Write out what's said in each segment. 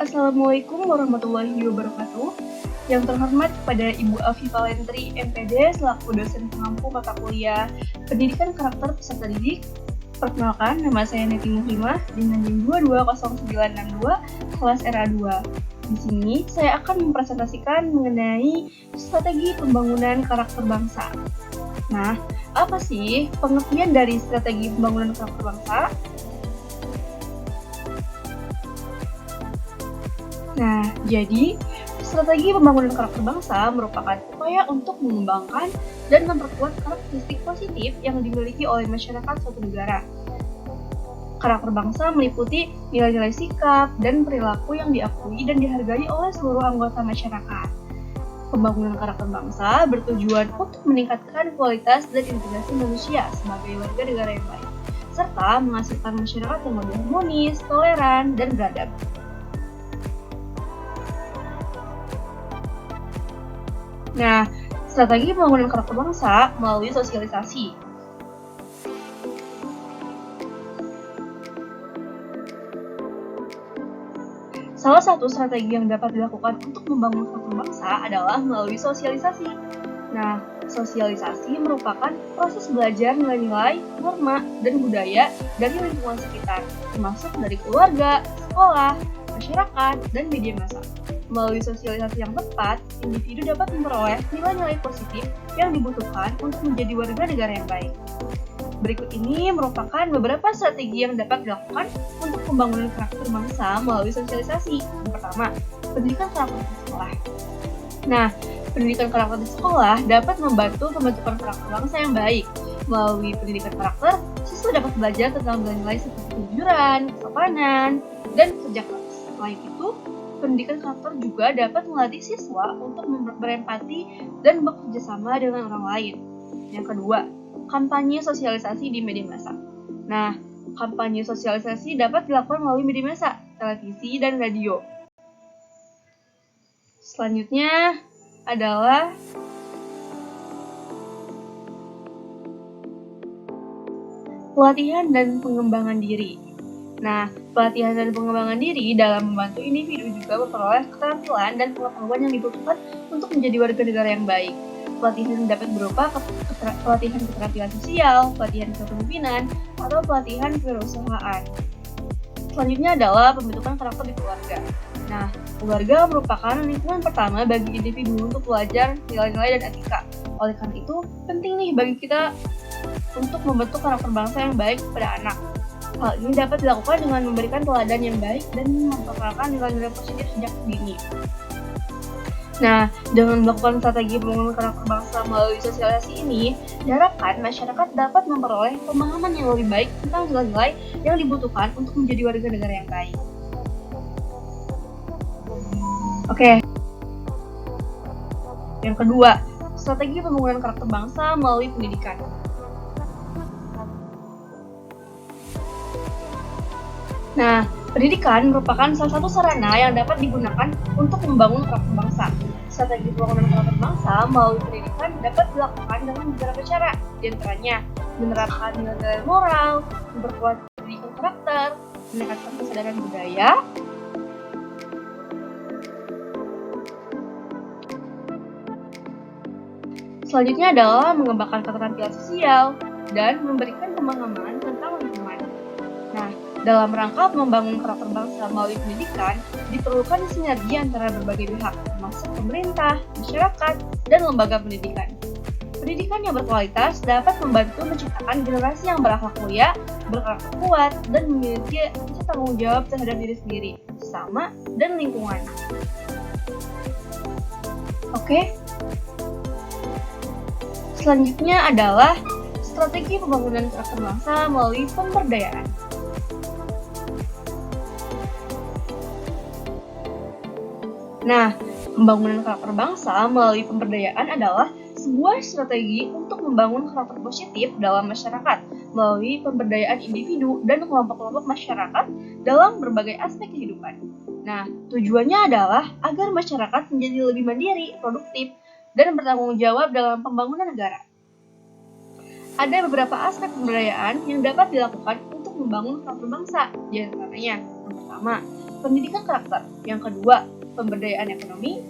Assalamualaikum warahmatullahi wabarakatuh. Yang terhormat kepada Ibu Afifah Lentri, MPD, selaku dosen pengampu mata kuliah Pendidikan Karakter Peserta Didik. Perkenalkan, nama saya Neti Muhlimah dengan NIM 220962, kelas RA2. Di sini, saya akan mempresentasikan mengenai strategi pembangunan karakter bangsa. Nah, apa sih pengertian dari strategi pembangunan karakter bangsa? Nah, jadi strategi pembangunan karakter bangsa merupakan upaya untuk mengembangkan dan memperkuat karakteristik positif yang dimiliki oleh masyarakat suatu negara. Karakter bangsa meliputi nilai-nilai sikap dan perilaku yang diakui dan dihargai oleh seluruh anggota masyarakat. Pembangunan karakter bangsa bertujuan untuk meningkatkan kualitas dan integrasi manusia sebagai warga negara yang baik, serta menghasilkan masyarakat yang lebih harmonis, toleran, dan beradab. Nah, strategi pembangunan karakter bangsa melalui sosialisasi. Salah satu strategi yang dapat dilakukan untuk membangun karakter bangsa adalah melalui sosialisasi. Nah, sosialisasi merupakan proses belajar nilai-nilai, norma, dan budaya dari lingkungan sekitar, termasuk dari keluarga, sekolah, masyarakat, dan media massa. Melalui sosialisasi yang tepat, individu dapat memperoleh nilai-nilai positif yang dibutuhkan untuk menjadi warga negara yang baik. Berikut ini merupakan beberapa strategi yang dapat dilakukan untuk pembangunan karakter bangsa melalui sosialisasi. Yang pertama, pendidikan karakter di sekolah. Nah, pendidikan karakter di sekolah dapat membantu pembentukan karakter bangsa yang baik. Melalui pendidikan karakter, siswa dapat belajar tentang nilai-nilai seperti kejujuran, kesopanan, dan kerja keras. Selain itu, pendidikan karakter juga dapat melatih siswa untuk berempati dan bekerja sama dengan orang lain. Yang kedua, kampanye sosialisasi di media massa. Nah, kampanye sosialisasi dapat dilakukan melalui media massa, televisi, dan radio. Selanjutnya adalah pelatihan dan pengembangan diri. Nah, pelatihan dan pengembangan diri dalam membantu individu juga memperoleh keterampilan dan pengetahuan yang dibutuhkan untuk menjadi warga negara yang baik. Pelatihan dapat berupa pelatihan keterampilan sosial, pelatihan kepemimpinan, atau pelatihan kewirausahaan. Selanjutnya adalah pembentukan karakter di keluarga. Nah, keluarga merupakan lingkungan pertama bagi individu untuk belajar nilai-nilai dan etika. Oleh karena itu, penting nih bagi kita untuk membentuk karakter bangsa yang baik pada anak. Hal ini dapat dilakukan dengan memberikan teladan yang baik dan memperkenalkan nilai-nilai positif sejak dini. Nah, dengan melakukan strategi pembangunan karakter bangsa melalui sosialisasi ini, diharapkan masyarakat dapat memperoleh pemahaman yang lebih baik tentang nilai-nilai yang dibutuhkan untuk menjadi warga negara yang baik. Oke. Yang kedua, strategi pembangunan karakter bangsa melalui pendidikan. Nah, pendidikan merupakan salah satu sarana yang dapat digunakan untuk membangun karakter bangsa. Strategi pembangunan karakter bangsa melalui pendidikan dapat dilakukan dengan beberapa cara, di antaranya menerapkan nilai-nilai moral, memperkuat pendidikan karakter, meningkatkan kesadaran budaya, selanjutnya adalah mengembangkan keterampilan sosial dan memberikan pemahaman tentang lingkungan. Nah, dalam rangka membangun karakter bangsa melalui pendidikan, diperlukan sinergi antara berbagai pihak, termasuk pemerintah, masyarakat, dan lembaga pendidikan. Pendidikan yang berkualitas dapat membantu menciptakan generasi yang berakhlak mulia, berkarakter kuat, dan memiliki rasa tanggung jawab terhadap diri sendiri, sesama, dan lingkungan. Oke. Selanjutnya adalah strategi pembangunan karakter bangsa melalui pemberdayaan. Nah, pembangunan karakter bangsa melalui pemberdayaan adalah sebuah strategi untuk membangun karakter positif dalam masyarakat melalui pemberdayaan individu dan kelompok-kelompok masyarakat dalam berbagai aspek kehidupan. Nah, tujuannya adalah agar masyarakat menjadi lebih mandiri, produktif, dan bertanggung jawab dalam pembangunan negara. Ada beberapa aspek pemberdayaan yang dapat dilakukan untuk membangun karakter bangsa, di antaranya yang pertama, pendidikan karakter. Yang kedua, pemberdayaan ekonomi.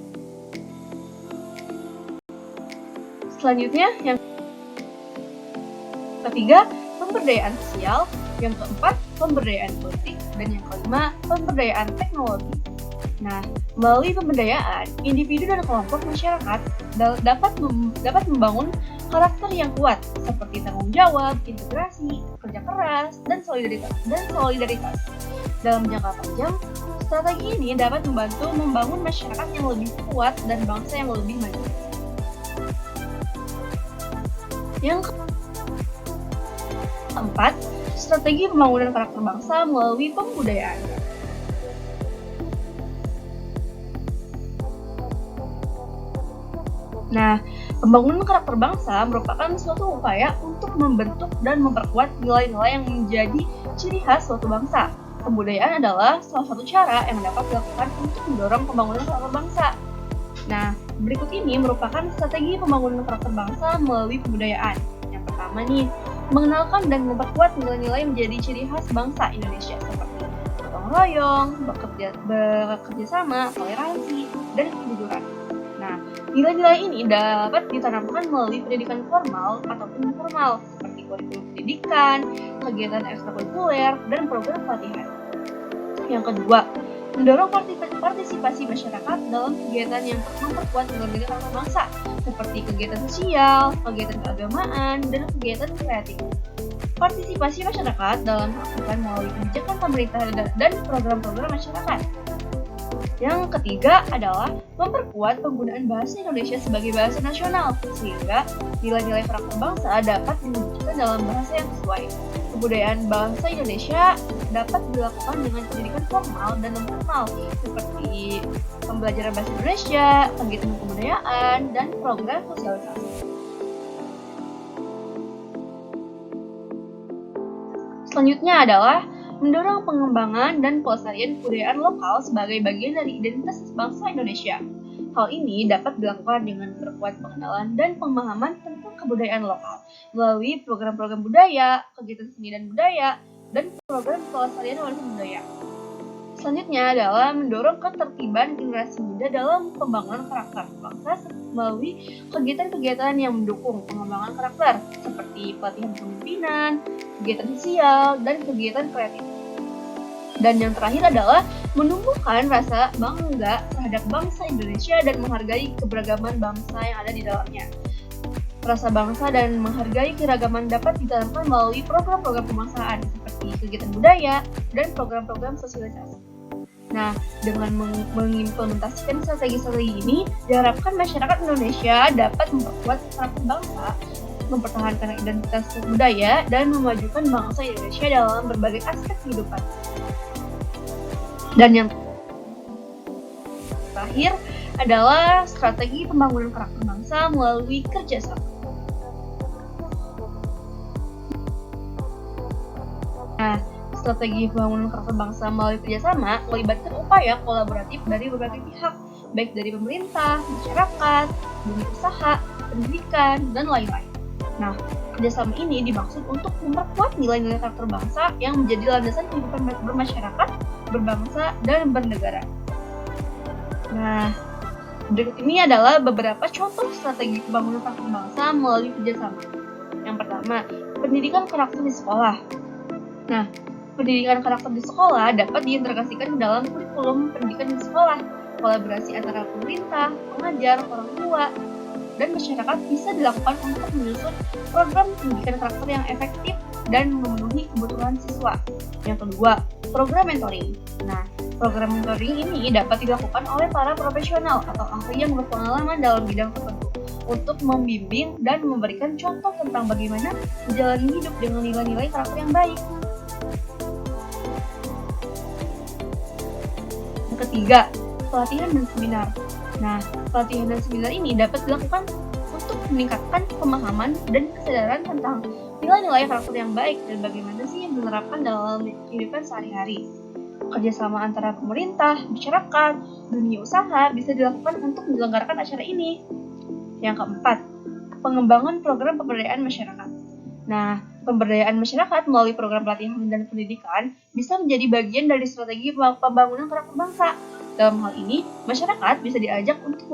Selanjutnya, yang ketiga, pemberdayaan sosial. Yang keempat, pemberdayaan politik. Dan yang kelima, pemberdayaan teknologi. Nah, melalui pemberdayaan, individu dan kelompok masyarakat dapat membangun karakter yang kuat, seperti tanggung jawab, integrasi, kerja keras, dan solidaritas. Dalam jangka panjang, strategi ini dapat membantu membangun masyarakat yang lebih kuat dan bangsa yang lebih maju. Yang keempat, strategi pembangunan karakter bangsa melalui pembudayaan. Nah, pembangunan karakter bangsa merupakan suatu upaya untuk membentuk dan memperkuat nilai-nilai yang menjadi ciri khas suatu bangsa. Pembudayaan adalah salah satu cara yang dapat dilakukan untuk mendorong pembangunan karakter bangsa. Nah, berikut ini merupakan strategi pembangunan karakter bangsa melalui pembudayaan. Yang pertama nih, mengenalkan dan memperkuat nilai-nilai menjadi ciri khas bangsa Indonesia seperti gotong royong, bekerja sama, toleransi, dan kejujuran. Nah, nilai-nilai ini dapat ditanamkan melalui pendidikan formal ataupun informal seperti kurikulum pendidikan, kegiatan ekstrakurikuler, dan program pelatihan. Yang kedua, mendorong partisipasi masyarakat dalam kegiatan yang memperkuat nilai-nilai karakter bangsa, seperti kegiatan sosial, kegiatan keagamaan, dan kegiatan kreatif. Partisipasi masyarakat dalam melakukan melalui kebijakan pemerintah dan program-program masyarakat. Yang ketiga adalah memperkuat penggunaan bahasa Indonesia sebagai bahasa nasional, sehingga nilai-nilai karakter bangsa dapat diwujudkan dalam bahasa yang sesuai. Kebudayaan bangsa Indonesia dapat dilakukan dengan pendidikan formal dan non-formal, seperti pembelajaran bahasa Indonesia, kegiatan kebudayaan, dan program sosialisasi. Selanjutnya adalah mendorong pengembangan dan pelestarian kebudayaan lokal sebagai bagian dari identitas bangsa Indonesia. Hal ini dapat dilakukan dengan memperkuat pengenalan dan pemahaman tentang kebudayaan lokal melalui program-program budaya, kegiatan seni dan budaya, dan program pelestarian warisan budaya. Selanjutnya adalah mendorong ketertiban generasi muda dalam pembangunan karakter bangsa melalui kegiatan-kegiatan yang mendukung pengembangan karakter seperti pelatihan kepemimpinan, kegiatan sosial, dan kegiatan kreatif. Dan yang terakhir adalah menumbuhkan rasa bangga terhadap bangsa Indonesia dan menghargai keberagaman bangsa yang ada di dalamnya. Rasa bangsa dan menghargai keragaman dapat ditanamkan melalui program-program kebangsaan seperti kegiatan budaya dan program-program sosialisasi. Nah, dengan mengimplementasikan strategi-strategi ini, diharapkan masyarakat Indonesia dapat memperkuat karakter bangsa, mempertahankan identitas budaya, dan memajukan bangsa Indonesia dalam berbagai aspek kehidupan. Dan yang terakhir adalah strategi pembangunan karakter bangsa melalui kerjasama. Nah, strategi pembangunan karakter bangsa melalui kerjasama melibatkan upaya kolaboratif dari berbagai pihak, baik dari pemerintah, masyarakat, dunia usaha, pendidikan, dan lain-lain. Nah, kerjasama ini dimaksud untuk memperkuat nilai-nilai karakter bangsa yang menjadi landasan kehidupan bermasyarakat, berbangsa, dan bernegara. Nah, berikut ini adalah beberapa contoh strategi pembangunan karakter bangsa melalui kerjasama. Yang pertama, pendidikan karakter di sekolah. Nah, pendidikan karakter di sekolah dapat diintegrasikan dalam kurikulum pendidikan di sekolah. Kolaborasi antara pemerintah, pengajar, orang tua, dan masyarakat bisa dilakukan untuk menyusun program pendidikan karakter yang efektif dan memenuhi kebutuhan siswa. Yang kedua, program mentoring. Nah, program mentoring ini dapat dilakukan oleh para profesional atau ahli yang berpengalaman dalam bidang tertentu untuk membimbing dan memberikan contoh tentang bagaimana menjalani hidup dengan nilai-nilai karakter yang baik. Yang ketiga, pelatihan dan seminar. Nah, pelatihan dan seminar ini dapat dilakukan untuk meningkatkan pemahaman dan kesadaran tentang nilai-nilai karakter yang baik dan bagaimana sih yang diterapkan dalam kehidupan sehari-hari. Kerjasama antara pemerintah, masyarakat, dunia usaha bisa dilakukan untuk menyelenggarakan acara ini. Yang keempat, pengembangan program pemberdayaan masyarakat. Nah, Pemberdayaan masyarakat melalui program pelatihan dan pendidikan bisa menjadi bagian dari strategi pembangunan karakter bangsa. Dalam hal ini, masyarakat bisa diajak untuk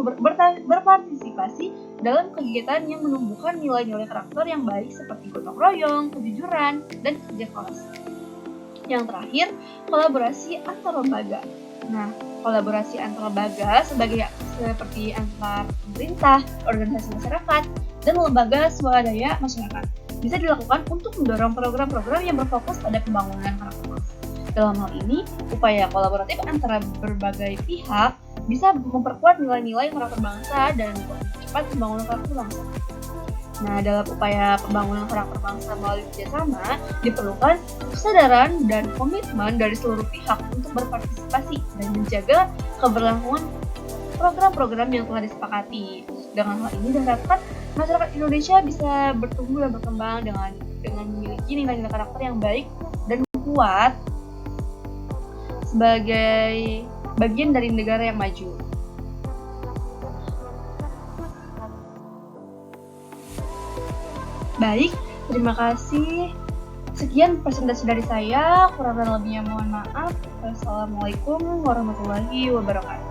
berpartisipasi dalam kegiatan yang menumbuhkan nilai-nilai karakter yang baik seperti gotong royong, kejujuran, dan kerja keras. Yang terakhir, kolaborasi antar lembaga. Nah, kolaborasi antar lembaga seperti antar pemerintah, organisasi masyarakat, dan lembaga swadaya masyarakat bisa dilakukan untuk mendorong program-program yang berfokus pada pembangunan karakter bangsa. Dalam hal ini, upaya kolaboratif antara berbagai pihak bisa memperkuat nilai-nilai karakter bangsa dan mempercepat pembangunan karakter bangsa. Nah, dalam upaya pembangunan karakter bangsa melalui kerjasama, diperlukan kesadaran dan komitmen dari seluruh pihak untuk berpartisipasi dan menjaga keberlangsungan program-program yang telah disepakati. Dengan hal ini diharapkan masyarakat Indonesia bisa bertumbuh dan berkembang dengan memiliki nilai-nilai karakter yang baik dan kuat sebagai bagian dari negara yang maju. Baik, terima kasih. Sekian presentasi dari saya, kurang dan lebihnya mohon maaf. Wassalamualaikum warahmatullahi wabarakatuh.